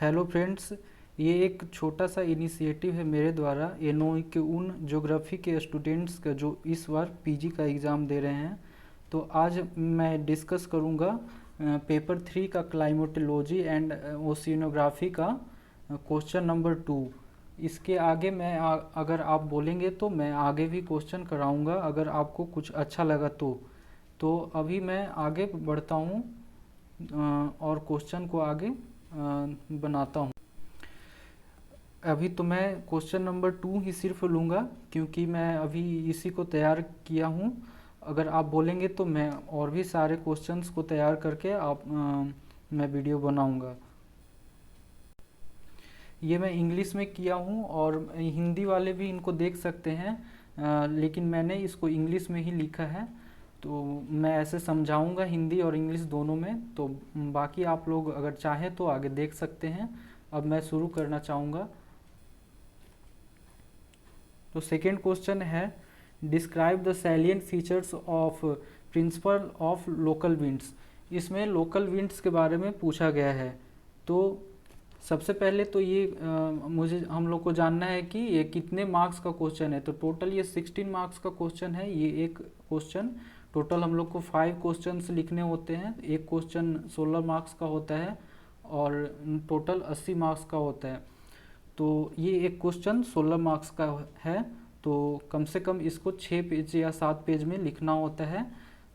Hello friends, ये एक छोटा सा इनिशिएटिव है मेरे द्वारा एनओई के उन ज्योग्राफी के स्टूडेंट्स का जो इस बार पीजी का एग्ज़ाम दे रहे हैं। तो आज मैं डिस्कस करूँगा पेपर 3 का क्लाइमेटोलॉजी एंड ओशियनोग्राफी का क्वेश्चन नंबर 2। इसके आगे अगर आप बोलेंगे तो मैं आगे भी क्वेश्चन कराऊंगा अगर आपको कुछ अच्छा लगा तो अभी मैं आगे बढ़ता हूँ और क्वेश्चन को आगे बनाता हूँ। अभी तो मैं क्वेश्चन नंबर 2 ही सिर्फ लूँगा क्योंकि मैं अभी इसी को तैयार किया हूँ। अगर आप बोलेंगे तो मैं और भी सारे क्वेश्चंस को तैयार करके मैं वीडियो बनाऊँगा। ये मैं इंग्लिश में किया हूँ और हिंदी वाले भी इनको देख सकते हैं, लेकिन मैंने इसको इंग्लिश में ही लिखा है। तो मैं ऐसे समझाऊंगा हिंदी और इंग्लिश दोनों में, तो बाकी आप लोग अगर चाहें तो आगे देख सकते हैं। अब मैं शुरू करना चाहूँगा। तो सेकेंड क्वेश्चन है, describe the salient features of principle of local winds. इसमें लोकल विंड्स के बारे में पूछा गया है। तो सबसे पहले तो ये मुझे हम लोग को जानना है कि ये कितने मार्क्स का क्वेश्चन है। तो टोटल ये 16 मार्क्स का क्वेश्चन है। ये एक क्वेश्चन टोटल हम लोग को 5 क्वेश्चंस लिखने होते हैं। एक क्वेश्चन 16 मार्क्स का होता है और टोटल 80 मार्क्स का होता है। तो ये एक क्वेश्चन 16 मार्क्स का है, तो कम से कम इसको 6 पेज या 7 पेज में लिखना होता है।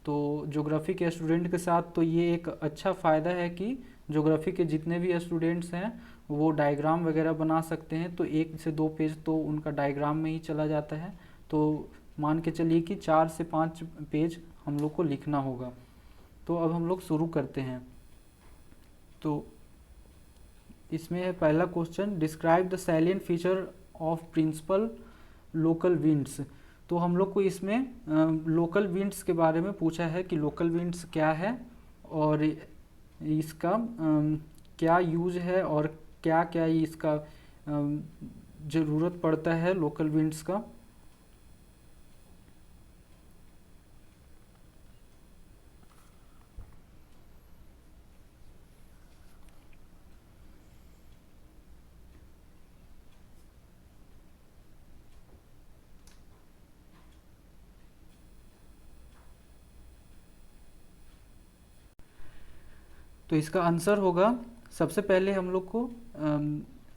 तो ज्योग्राफी के स्टूडेंट के साथ तो ये एक अच्छा फ़ायदा है कि ज्योग्राफी के जितने भी स्टूडेंट्स हैं वो डायग्राम वगैरह बना सकते हैं। तो 1 से 2 पेज तो उनका डायग्राम में ही चला जाता है। तो मान के चलिए कि 4 से 5 पेज हम लोग को लिखना होगा। तो अब हम लोग शुरू करते हैं। तो इसमें है पहला question, describe the salient feature of principal local winds. तो हम लोग को इसमें लोकल विंड्स के बारे में पूछा है कि लोकल विंड्स क्या है और इसका क्या यूज है और क्या क्या इसका ज़रूरत पड़ता है लोकल विंड्स का। तो इसका आंसर होगा, सबसे पहले हम लोग को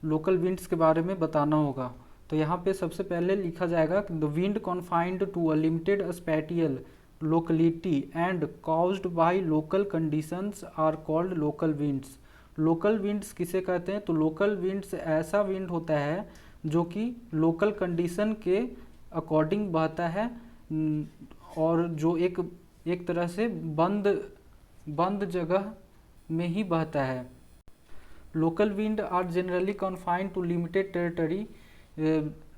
लोकल विंड्स के बारे में बताना होगा। तो यहाँ पे सबसे पहले लिखा जाएगा the wind confined to a limited spatial locality and caused by local conditions are called local winds. Local winds किसे कहते हैं? तो लोकल विंड्स ऐसा विंड होता है जो कि लोकल कंडीशन के अकॉर्डिंग बहता है और जो एक तरह से बंद जगह में ही बहता है। Local wind are generally confined to limited territory.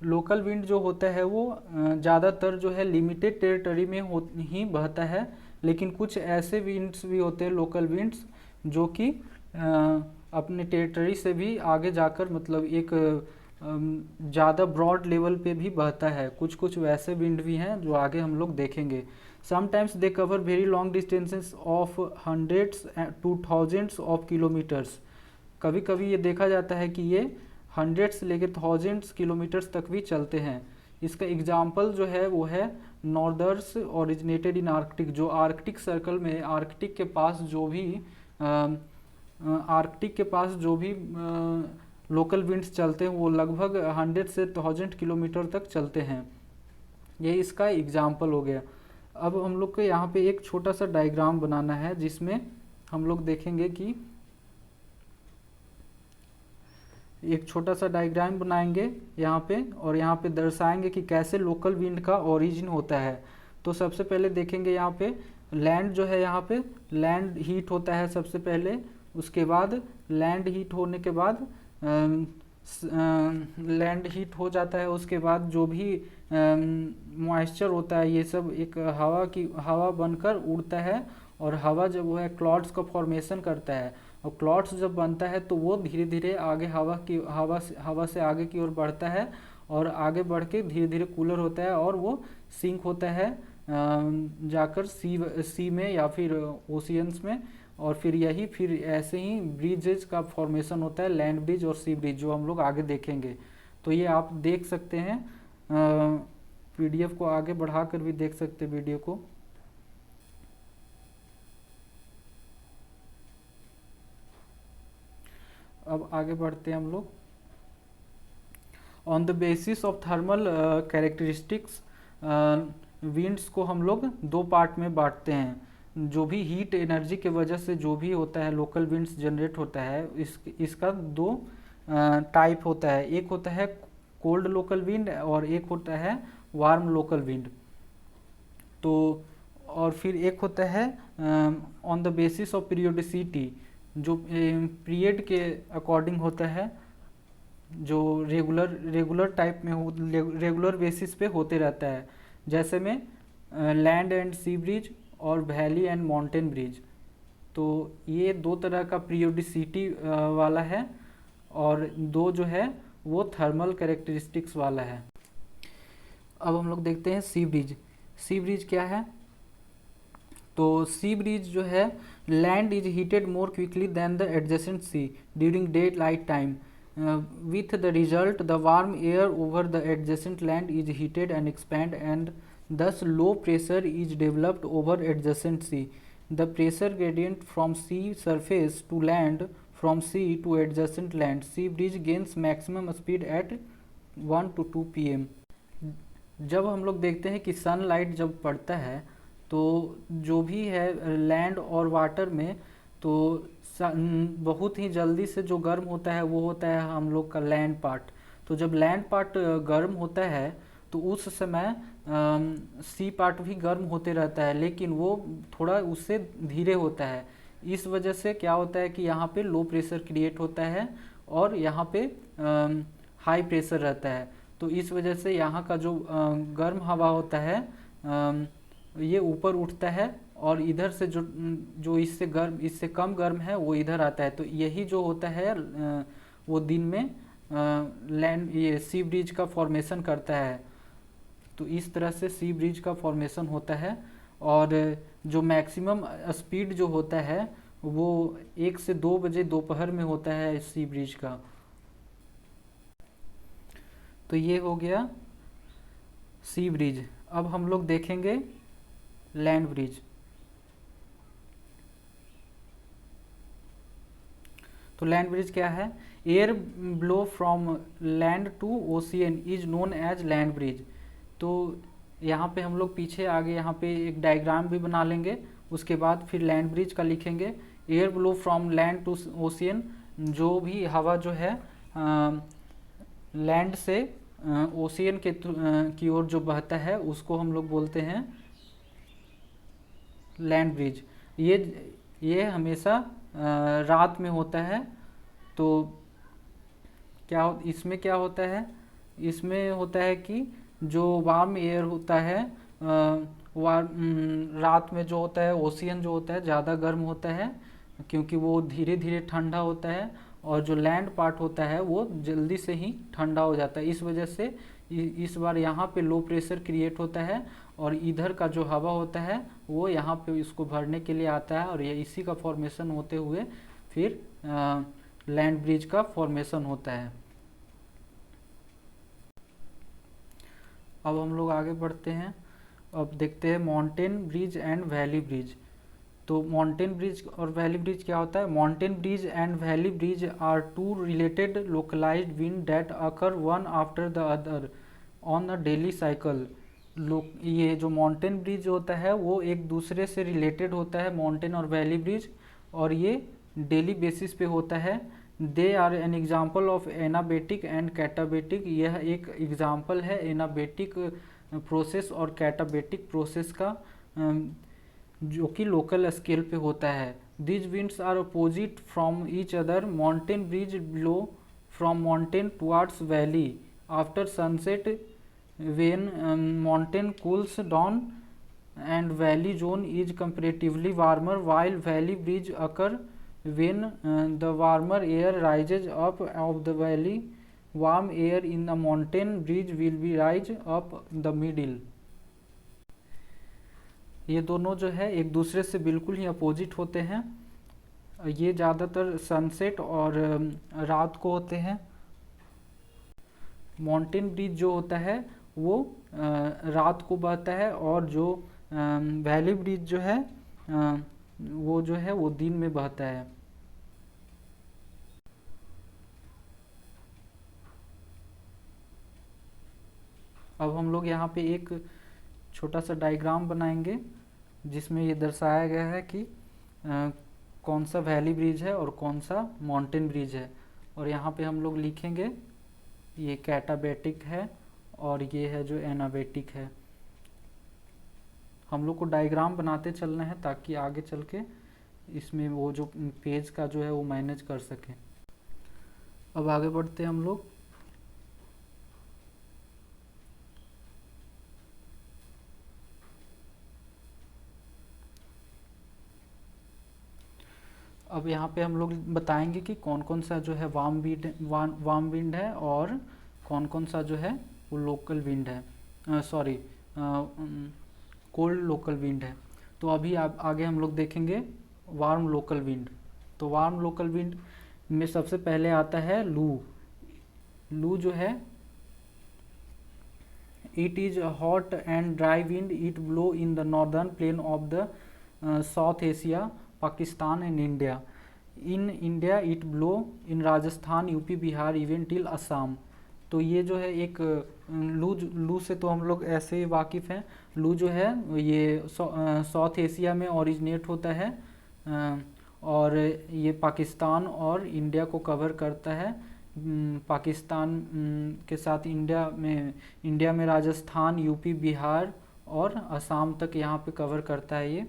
Local wind जो होता है वो ज़्यादातर जो है लिमिटेड टेरिटरी में ही बहता है, लेकिन कुछ ऐसे विंड्स भी होते हैं लोकल विंड्स जो कि अपने टेरिटरी से भी आगे जाकर मतलब एक ज़्यादा ब्रॉड लेवल पे भी बहता है। कुछ कुछ वैसे विंड भी हैं जो आगे हम लोग देखेंगे। Sometimes they cover very long distances of hundreds two thousands of kilometres. कभी कभी ये देखा जाता है कि ये हंड्रेड्स से लेकर थाउजेंड्स किलोमीटर्स तक भी चलते हैं। इसका एग्जाम्पल जो है वो है नॉर्दर्स ओरिजिनेटेड इन आर्कटिक। जो आर्कटिक सर्कल में आर्कटिक के पास जो भी लोकल विंड्स चलते हैं वो लगभग 100 से 1000 किलोमीटर तक चलते हैं। ये इसका एग्जाम्पल हो गया। अब हम लोग को यहाँ पे एक छोटा सा डायग्राम बनाना है जिसमें हम लोग देखेंगे कि एक छोटा सा डायग्राम बनाएंगे यहाँ पे और यहाँ पे दर्शाएंगे कि कैसे लोकल विंड का ओरिजिन होता है। तो सबसे पहले देखेंगे यहाँ पे लैंड जो है, यहाँ पे लैंड हीट होता है सबसे पहले। उसके बाद लैंड हीट होने के बाद लैंड हीट हो जाता है। उसके बाद जो भी मॉइस्चर होता है ये सब एक हवा बनकर उड़ता है और हवा जब वो है क्लाउड्स का फॉर्मेशन करता है और क्लाउड्स जब बनता है तो वो धीरे धीरे आगे हवा से आगे की ओर बढ़ता है और आगे बढ़ के धीरे धीरे कूलर होता है और वो सिंक होता है जाकर सी में या फिर ओशियंस में। और फिर यही फिर ऐसे ही ब्रिजेज का फॉर्मेशन होता है, लैंड ब्रिज और सी ब्रिज, जो हम लोग आगे देखेंगे। तो ये आप देख सकते हैं, पीडीएफ को आगे बढ़ा कर भी देख सकते हैं वीडियो को। अब आगे बढ़ते हैं हम लोग। On the basis of thermal characteristics, winds को हम लोग दो पार्ट में बांटते हैं। जो भी हीट एनर्जी के वजह से जो भी होता है लोकल विंड्स जनरेट होता है, इसका दो टाइप होता है। एक होता है कोल्ड लोकल विंड और एक होता है वार्म लोकल विंड। तो और फिर एक होता है on the basis of periodicity, जो पीरियड के अकॉर्डिंग होता है, जो रेगुलर टाइप में हो, रेगुलर बेसिस पे होते रहता है। जैसे में लैंड एंड सी ब्रिज और वैली एंड माउंटेन ब्रिज। तो ये दो तरह का पीरियोडिसिटी वाला है, और दो जो है वो थर्मल कैरेक्टरिस्टिक्स वाला है। अब हम लोग देखते हैं सी ब्रिज। सी ब्रिज क्या है? तो सी ब्रिज जो है, land is heated more quickly than the adjacent sea during day light time, with the result the warm air over the adjacent land is heated and expand, and thus low pressure is developed over adjacent sea. The pressure gradient from sea surface to land, from sea to adjacent land, sea breeze gains maximum speed at 1 to 2 pm. जब हम लोग देखते हैं कि sunlight जब पड़ता है तो जो भी है लैंड और वाटर में, तो बहुत ही जल्दी से जो गर्म होता है वो होता है हम लोग का लैंड पार्ट। तो जब लैंड पार्ट गर्म होता है तो उस समय सी पार्ट भी गर्म होते रहता है, लेकिन वो थोड़ा उससे धीरे होता है। इस वजह से क्या होता है कि यहाँ पे लो प्रेशर क्रिएट होता है और यहाँ पे हाई प्रेशर रहता है। तो इस वजह से यहाँ का जो गर्म हवा होता है ये ऊपर उठता है, और इधर से जो इससे कम गर्म है वो इधर आता है। तो यही जो होता है वो दिन में ये सी ब्रिज का फॉर्मेशन करता है। तो इस तरह से सी ब्रिज का फॉर्मेशन होता है। और जो मैक्सिमम स्पीड जो होता है वो 1 से 2 बजे दोपहर में होता है सी ब्रिज का। तो ये हो गया सी ब्रिज। अब हम लोग देखेंगे लैंड ब्रिज। तो लैंड ब्रिज क्या है? Air blow from land to ocean is known as land breeze. तो यहाँ पे हम लोग पीछे आगे यहाँ पे एक डायग्राम भी बना लेंगे, उसके बाद फिर लैंड ब्रिज का लिखेंगे। Air blow from land to ocean, जो भी हवा जो है लैंड से ओशियन की ओर जो बहता है उसको हम लोग बोलते हैं लैंड ब्रिज। ये हमेशा रात में होता है। तो इसमें क्या होता है? इसमें होता है कि जो वार्म एयर होता है रात में जो होता है ओशियन जो होता है ज़्यादा गर्म होता है, क्योंकि वो धीरे धीरे ठंडा होता है, और जो लैंड पार्ट होता है वो जल्दी से ही ठंडा हो जाता है। इस वजह से इस बार यहाँ पे लो प्रेशर क्रिएट होता है, और इधर का जो हवा होता है वो यहाँ पे इसको भरने के लिए आता है, और ये इसी का फॉर्मेशन होते हुए फिर लैंड ब्रिज का फॉर्मेशन होता है। अब हम लोग आगे बढ़ते हैं। अब देखते हैं mountain breeze and valley breeze. तो माउंटेन ब्रिज और वैली ब्रिज क्या होता है? Mountain breeze and valley breeze are two related localized wind that occur one after the other on a daily cycle. ये जो माउंटेन ब्रिज होता है वो एक दूसरे से रिलेटेड होता है, माउंटेन और वैली ब्रिज, और ये डेली बेसिस पे होता है। They are an example of anabatic and katabatic. यह एक एग्जाम्पल है एनाबेटिक प्रोसेस और कैटाबेटिक प्रोसेस का, जो कि लोकल स्केल पे होता है। These winds are opposite from each other. Mountain breeze blow from mountain towards valley after sunset when mountain cools down, and valley zone is comparatively warmer, while valley breeze occur when the warmer air rises up of the valley. Warm air in the mountain breeze will be rise up the middle. ये दोनों जो है एक दूसरे से बिल्कुल ही opposite होते हैं। ये ज़्यादातर सनसेट और रात को होते हैं। माउंटेन ब्रिज जो होता है वो रात को बहता है, और जो वैली ब्रिज जो है वो जो है वो दिन में बहता है। अब हम लोग यहाँ पे एक छोटा सा डायग्राम बनाएंगे जिसमें ये दर्शाया गया है कि कौन सा वैली ब्रिज है और कौन सा माउंटेन ब्रिज है। और यहाँ पे हम लोग लिखेंगे ये कैटाबेटिक है और ये है जो एनाबेटिक है। हम लोग को डायग्राम बनाते चलना है ताकि आगे चल के इसमें वो जो पेज का जो है वो मैनेज कर सके। अब आगे बढ़ते हैं हम लोग। अब यहाँ पे हम लोग बताएंगे कि कौन कौन सा जो है वार्म विंड है और कौन कौन सा जो है वो लोकल विंड है, सॉरी कोल्ड लोकल विंड है। तो अभी आगे हम लोग देखेंगे वार्म लोकल विंड। तो वार्म लोकल विंड में सबसे पहले आता है लू। लू जो है it is hot and dry wind, it blow in the northern plain of the south Asia, Pakistan and India. In India it blow in Rajasthan, UP, Bihar even till Assam. तो ये जो है एक लू से तो हम लोग ऐसे ही वाकिफ़ हैं। लू जो है ये साउथ एशिया में ओरिजिनेट होता है और ये पाकिस्तान और इंडिया को कवर करता है। पाकिस्तान के साथ इंडिया में राजस्थान, यूपी, बिहार और असम तक यहाँ पे कवर करता है ये।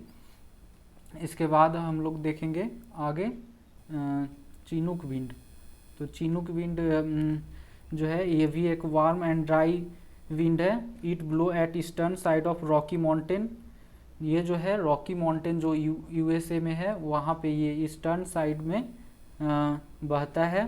इसके बाद हम लोग देखेंगे आगे चिनूक विंड। तो चिनूक विंड जो है ये भी एक वार्म एंड ड्राई विंड है। It blow at eastern side of Rocky Mountain. ये जो है रॉकी माउंटेन जो यूएसए में है वहाँ पे ये ईस्टर्न साइड में बहता है।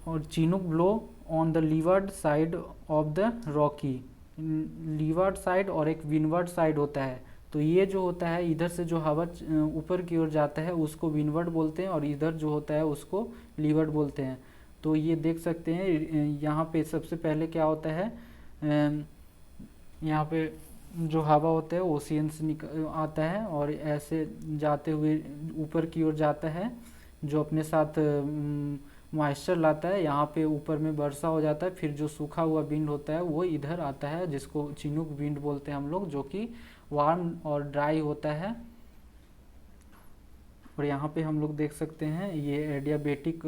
और Chinook blow on the levered side of the Rocky. Levered side और एक विंडवर्ड साइड होता है। तो ये जो होता है इधर से जो हवा ऊपर की ओर जाता है उसको विंडवर्ड बोलते हैं, और इधर जो होता है उसको लीवर्ड बोलते हैं। तो ये देख सकते हैं यहाँ पे सबसे पहले क्या होता है, यहाँ पे जो हवा होता है ओशियन से आता है और ऐसे जाते हुए ऊपर की ओर जाता है, जो अपने साथ मॉइस्चर लाता है। यहाँ पे ऊपर में वर्षा हो जाता है, फिर जो सूखा हुआ विंड होता है वो इधर आता है जिसको चिनूक विंड बोलते हैं हम लोग, जो कि वार्म और ड्राई होता है। और यहाँ पे हम लोग देख सकते हैं ये एडियाबेटिक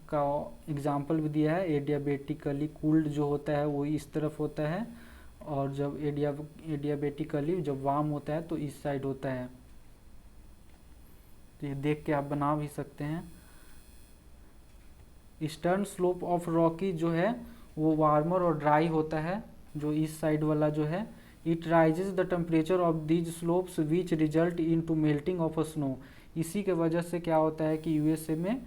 का एग्जाम्पल भी दिया है। एडियाबेटिकली कूल्ड जो होता है वो इस तरफ होता है, और जब एडियाबेटिकली जब वार्म होता है तो इस साइड होता है। तो ये देख के आप बना भी सकते हैं। ईस्टर्न स्लोप ऑफ रॉकी जो है वो वार्मर और ड्राई होता है, जो इस साइड वाला जो है। It raises the temperature of these slopes which result in to melting of a snow. इसी के वजह से क्या होता है कि यूएसए में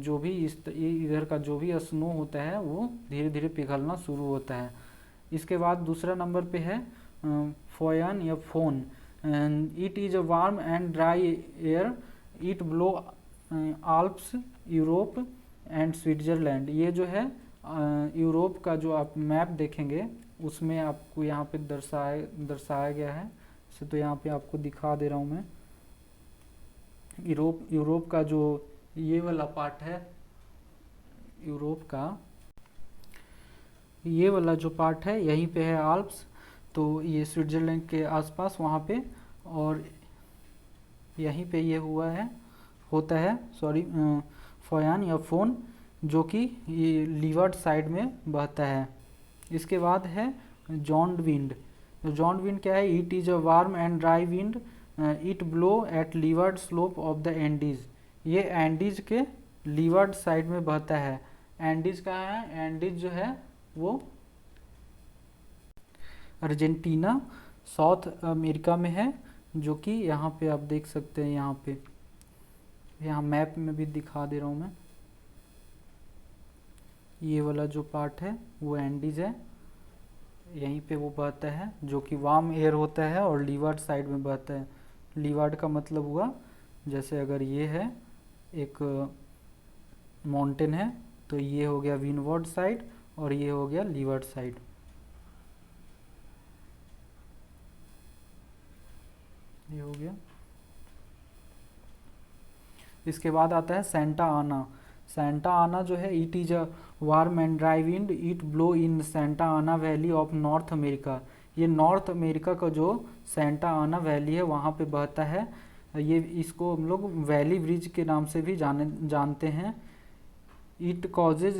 जो भी इधर का जो भी स्नो होता है वो धीरे धीरे पिघलना शुरू होता है। इसके बाद दूसरा नंबर पे है फोयन या phone. It is a warm and dry air, it blow Alps, Europe and Switzerland. ये जो है यूरोप का जो आप मैप देखेंगे उसमें आपको यहाँ पे दर्शाया गया है। इसे तो यहाँ पे आपको दिखा दे रहा हूँ मैं। यूरोप का जो ये वाला पार्ट है, यूरोप का ये वाला जो पार्ट है यहीं पे है आल्प्स। तो ये स्विट्जरलैंड के आसपास वहाँ पे, और यहीं पे ये होता है फोयान या फोन, जो कि ये लीवर्ड साइड में बहता है। इसके बाद है जॉन्ड विंड। तो जॉन्ड विंड क्या है? It is a warm and dry wind, it blow at leeward slope of the Andes. ये एंडीज के लीवर्ड साइड में बहता है। एंडीज कहाँ है? एंडीज जो है वो अर्जेंटीना, साउथ अमेरिका में है, जो कि यहाँ पे आप देख सकते हैं। यहाँ मैप में भी दिखा दे रहा हूँ मैं। ये वाला जो पार्ट है वो एंडीज है, यहीं पे वो बहता है, जो कि वार्म एयर होता है और लीवार्ड साइड में बहता है। लीवार्ड का मतलब हुआ जैसे अगर ये है एक माउंटेन है तो ये हो गया विंडवर्ड साइड और ये हो गया लीवर्ड साइड। ये हो गया। इसके बाद आता है सेंटा आना। सेंटा आना जो है it is a warm and dry wind, it blow in Santa आना वैली ऑफ नॉर्थ अमेरिका। ये नॉर्थ अमेरिका का जो सेंटा आना वैली है वहाँ पे बहता है। ये इसको हम लोग वैली ब्रिज के नाम से भी जानते हैं। It causes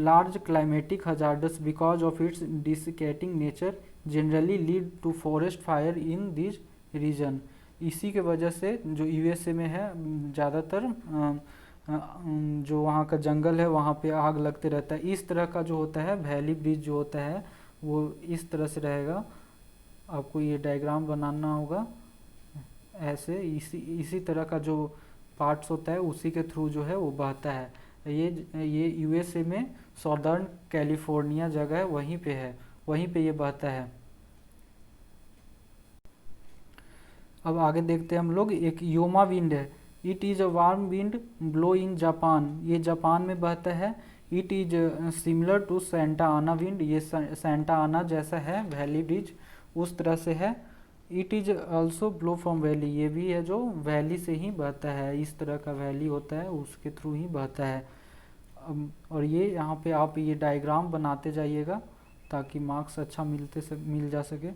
large climatic hazards because of its desiccating nature generally lead to forest fire in this region. इसी के वजह से जो यूएसए में है ज़्यादातर जो वहाँ का जंगल है वहाँ पे आग लगते रहता है। इस तरह का जो होता है वैली ब्रिज जो होता है वो इस तरह से रहेगा। आपको ये डायग्राम बनाना होगा ऐसे। इसी तरह का जो पार्ट्स होता है उसी के थ्रू जो है वो बहता है। ये यूएसए में सॉर्दर्न कैलिफोर्निया जगह है वहीं पे है, वहीं पे ये बहता है। अब आगे देखते हैं हम लोग। एक योमा विंड है। It is a warm wind blow in Japan. ये जापान में बहता है। It is similar to Santa Ana wind. ये सेंटा आना जैसा है वैली ब्रिज उस तरह से है। It is also blow from valley. ये भी है जो वैली से ही बहता है, इस तरह का वैली होता है उसके थ्रू ही बहता है। और ये यहाँ पे आप ये डायग्राम बनाते जाइएगा ताकि मार्क्स अच्छा मिल जा सके।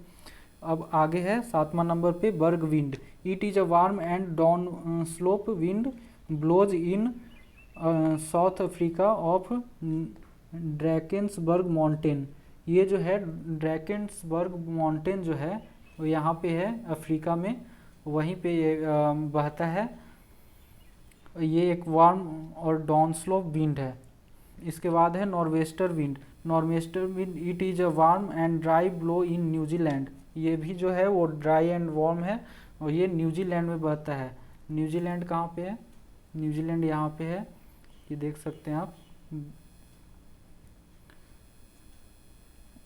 अब आगे है 7वां नंबर पे berg wind. It is a warm and down slope wind blows in South Africa of Drakensberg mountain. ये जो है ड्रैकेंसबर्ग माउंटेन जो है वो यहाँ पे है अफ्रीका में, वहीं पे ये बहता है। ये एक वार्म और डाउन स्लोप विंड है। इसके बाद है nor'wester wind. Nor'wester wind it is a warm and dry blow in New Zealand. ये भी जो है वो ड्राई एंड वार्म है और ये न्यूजीलैंड में बहता है। न्यूजीलैंड कहाँ पे है? न्यूजीलैंड यहाँ पे है, ये देख सकते हैं आप।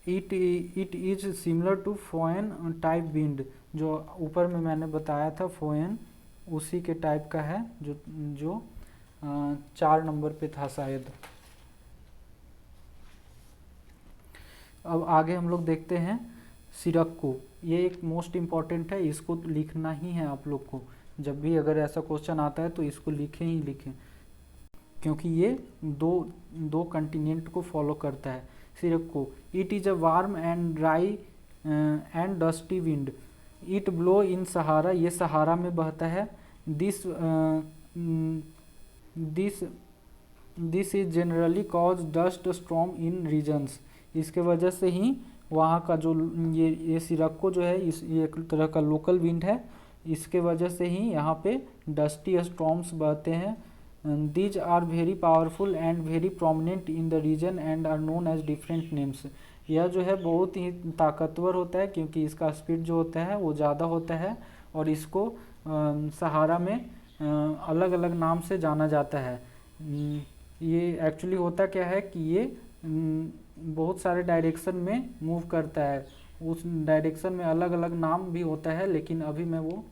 It is similar to foehn type wind. जो ऊपर में मैंने बताया था फोएन उसी के टाइप का है जो 4 नंबर पे था शायद। अब आगे हम लोग देखते हैं सिरक्को। ये एक मोस्ट इम्पॉर्टेंट है, इसको लिखना ही है आप लोग को। जब भी अगर ऐसा क्वेश्चन आता है तो इसको लिखें ही लिखें, क्योंकि ये दो कंटिनेंट को फॉलो करता है। Sirocco it is a warm and dry and dusty wind, it blow in Sahara. ये सहारा में बहता है। This this is generally cause dust storm in regions. इसके वजह से ही वहाँ का जो ये सिरक्को जो है ये एक तरह का लोकल विंड है। इसके वजह से ही यहाँ पे डस्टी स्टॉर्म्स बहते हैं। These are very powerful and very prominent in the region and are known as different names. यह जो है बहुत ही ताकतवर होता है क्योंकि इसका स्पीड जो होता है वो ज़्यादा होता है और इसको सहारा में अलग अलग नाम से जाना जाता है। ये एक्चुअली होता क्या है कि ये बहुत सारे डायरेक्शन में मूव करता है। उस डायरेक्शन में अलग अलग नाम भी होता है, लेकिन अभी मैं वो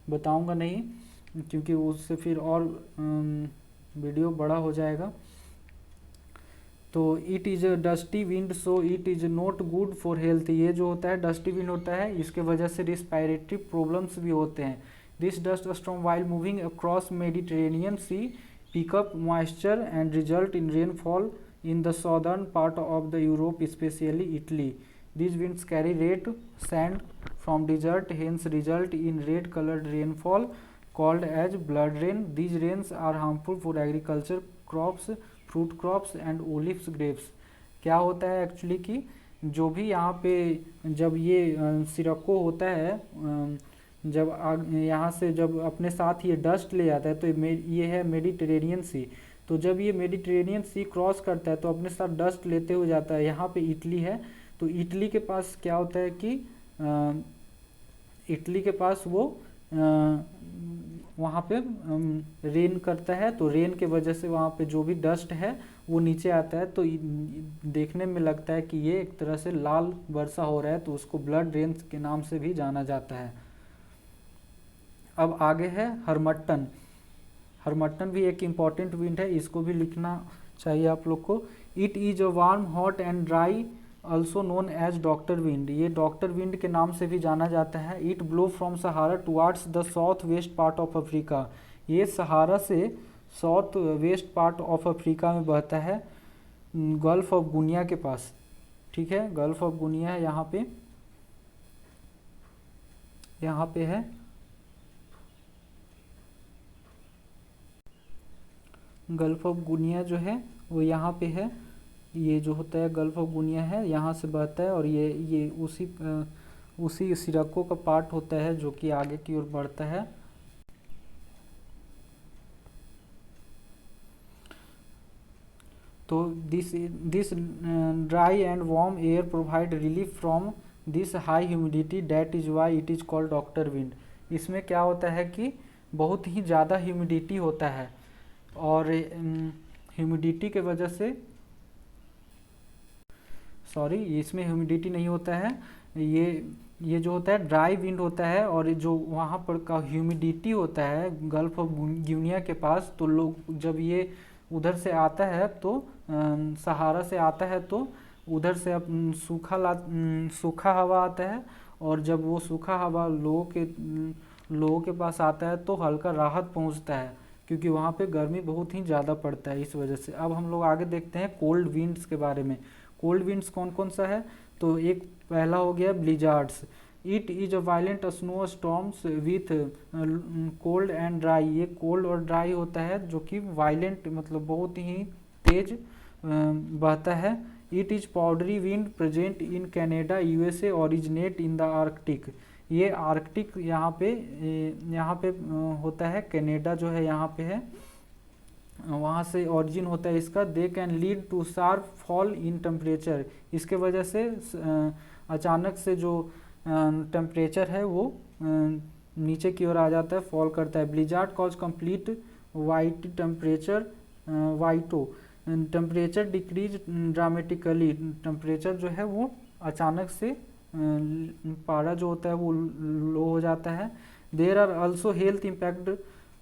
बताऊंगा नहीं क्योंकि उससे फिर और वीडियो बड़ा हो जाएगा। तो it is a dusty wind so it is not good for health. ये जो होता है डस्टी विंड होता है, इसके वजह से रिस्पायरेटरी प्रॉब्लम्स भी होते हैं। This dust storm while moving across Mediterranean Sea pick up moisture and result in rainfall in the southern part of the Europe, especially Italy. These winds carry red sand from desert, hence result in red colored rainfall called as blood rain. These rains are harmful for agriculture crops, fruit crops and olives grapes. क्या होता है actually कि जो भी यहाँ पे जब ये सिरक्को होता है, जब यहाँ से जब अपने साथ ये डस्ट ले जाता है तो ये है मेडिटेरेनियन सी। तो जब ये मेडिटेरेनियन सी क्रॉस करता है तो अपने साथ डस्ट लेते हुए जाता है। यहाँ पे इटली है तो इटली के पास क्या होता है कि इटली के पास वो वहाँ पे रेन करता है। तो रेन के वजह से वहाँ पे जो भी डस्ट है वो नीचे आता है, तो देखने में लगता है कि ये एक तरह से लाल वर्षा हो रहा है, तो उसको ब्लड रेन के नाम से भी जाना जाता है। अब आगे है हरमट्टन। हरमट्टन भी एक इम्पॉर्टेंट विंड है, इसको भी लिखना चाहिए आप लोग को। It is a warm hot and dry also known as doctor wind, ये डॉक्टर विंड के नाम से भी जाना जाता है। It blow from Sahara towards the south west part of Africa, ये सहारा से south west part of Africa में बहता है, गल्फ ऑफ गुनिया के पास। ठीक है, गल्फ ऑफ गुनिया है यहाँ पे, यहाँ पे है गल्फ ऑफ गुनिया जो है वो यहाँ पे है। ये जो होता है गल्फ ऑफ गुनिया है, यहाँ से बहता है और ये उसी सिरको का पार्ट होता है जो कि आगे की ओर बढ़ता है। तो this dry and warm air provide relief from this high humidity, that is why it is called doctor wind. इसमें क्या होता है कि बहुत ही ज़्यादा ह्यूमिडिटी होता है और ह्यूमिडिटी के वजह से, सॉरी इसमें ह्यूमिडिटी नहीं होता है, ये जो होता है ड्राई विंड होता है, और जो वहाँ पर का ह्यूमिडिटी होता है गल्फ ऑफ गुनिया के पास, तो लोग जब ये उधर से आता है तो सहारा से आता है तो उधर से अब सूखा हवा आता है, और जब वो सूखा हवा लोगों के पास आता है तो हल्का राहत पहुंचता है, क्योंकि वहाँ पे गर्मी बहुत ही ज़्यादा पड़ता है इस वजह से। अब हम लोग आगे देखते हैं कोल्ड विंड्स के बारे में। कोल्ड विंड्स कौन कौन सा है, तो एक पहला हो गया blizzards. It is a violent snow storms with cold and dry, ये कोल्ड और ड्राई होता है जो कि वायलेंट मतलब बहुत ही तेज बहता है। It is powdery wind present in Canada USA, originate in the Arctic, ये आर्कटिक यहाँ पे होता है, कनाडा जो है यहाँ पे है, वहाँ से ओरिजिन होता है इसका। They can lead to sharp fall in temperature, इसके वजह से अचानक से जो टेम्परेचर है वो नीचे की ओर आ जाता है, फॉल करता है। Blizzard cause complete white temperature whiteout, temperature decrease dramatically, temperature जो है वो अचानक से पारा जो होता है वो लो हो जाता है। There are also health impact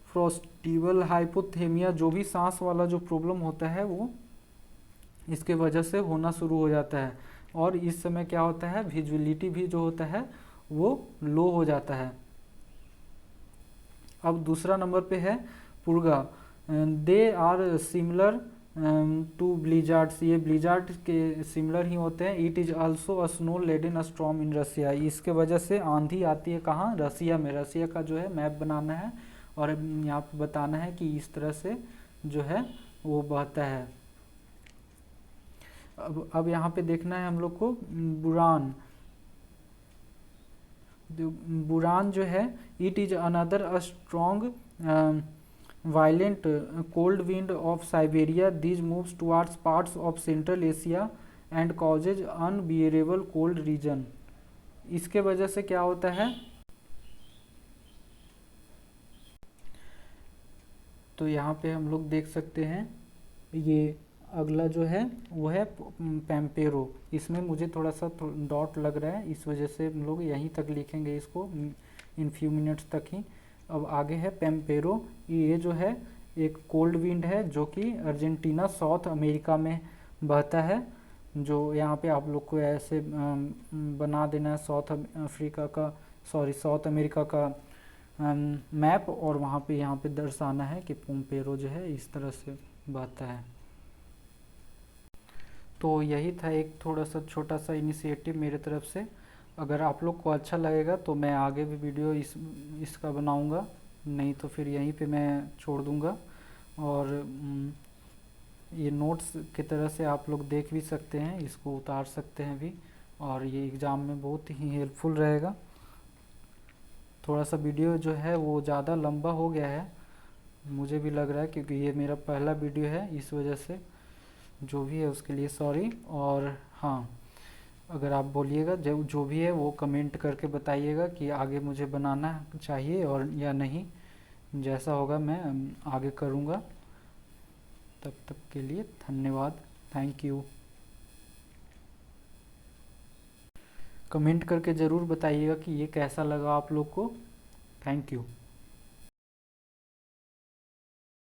frostbite hypothermia, जो भी सांस वाला जो प्रॉब्लम होता है वो इसके वजह से होना शुरू हो जाता है, और इस समय क्या होता है विजुअलिटी भी जो होता है वो लो हो जाता है। अब दूसरा नंबर पे है purga. They are similar to blizzards, ये ब्लिजार्ड के सिमिलर ही होते हैं। It is also a snow laden storm in Russia, इसके वजह से आंधी आती है कहाँ, रसिया में। रसिया का जो है मैप बनाना है और यहाँ पे बताना है कि इस तरह से जो है वो बहता है। अब यहाँ पे देखना है हम लोग को बुरान। बुरान जो है it is another a strong violent cold wind of Siberia, this moves towards parts of central Asia and causes unbearable cold region. इसके वजह से क्या होता है, तो यहाँ पे हम लोग देख सकते हैं, ये अगला जो है वो है पैम्पेरो। इसमें मुझे थोड़ा सा डॉट लग रहा है, इस वजह से हम लोग यहीं तक लिखेंगे इसको इन फ्यू मिनट्स तक ही। अब आगे है पैम्पेरो, ये जो है एक कोल्ड विंड है जो कि अर्जेंटीना साउथ अमेरिका में बहता है, जो यहाँ पे आप लोग को ऐसे बना देना है साउथ अमेरिका का मैप, और वहाँ पे यहाँ पे दर्शाना है कि पैम्पेरो जो है इस तरह से बहता है। तो यही था एक थोड़ा सा छोटा सा इनिशिएटिव मेरे तरफ से। अगर आप लोग को अच्छा लगेगा तो मैं आगे भी वीडियो इसका बनाऊंगा, नहीं तो फिर यहीं पे मैं छोड़ दूंगा। और ये नोट्स की तरह से आप लोग देख भी सकते हैं, इसको उतार सकते हैं भी, और ये एग्ज़ाम में बहुत ही हेल्पफुल रहेगा। थोड़ा सा वीडियो जो है वो ज़्यादा लंबा हो गया है, मुझे भी लग रहा है, क्योंकि ये मेरा पहला वीडियो है, इस वजह से जो भी है उसके लिए सॉरी। और हाँ, अगर आप बोलिएगा जो भी है वो कमेंट करके बताइएगा कि आगे मुझे बनाना चाहिए और या नहीं, जैसा होगा मैं आगे करूँगा। तब तक के लिए धन्यवाद, थैंक यू। कमेंट करके ज़रूर बताइएगा कि ये कैसा लगा आप लोग को। Thank you.